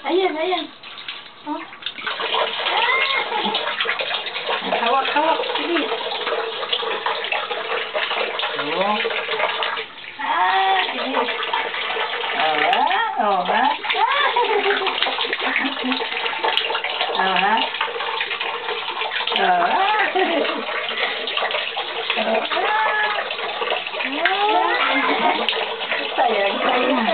Ayan, ayan. Oh. Hawak, hawak. Sige. Oh. Sige. Oh, ha? Sayang, sayang.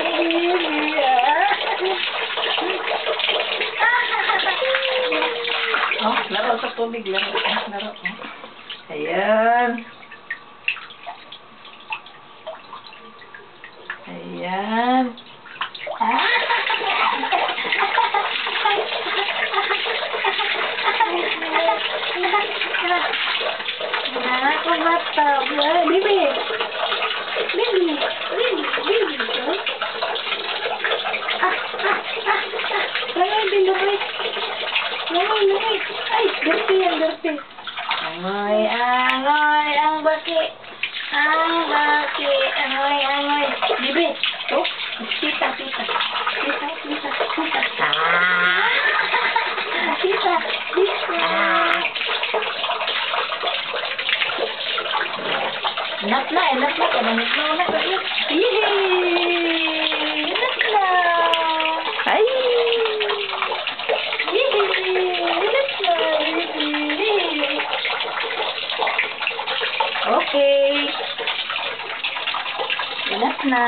Oh, laro sa tubig, laro. Laro. Ayan. Ayan. Ako bata. Bibi. Bibi. Bibi. Bibi. Langoy din, langoy. Langoy, langoy. Ay, dirty yan, dirty. Angoy, angoy, ang baki. Ang baki. Angoy, angoy. Bibi. Oh, tita, tita. Tita, tita, tita. Tita, tita. Enak na, enak na. Enak na, enak na. Yehey! Enak na. Ay! Yehey! Enak na. Yehey! Okay. Enak na.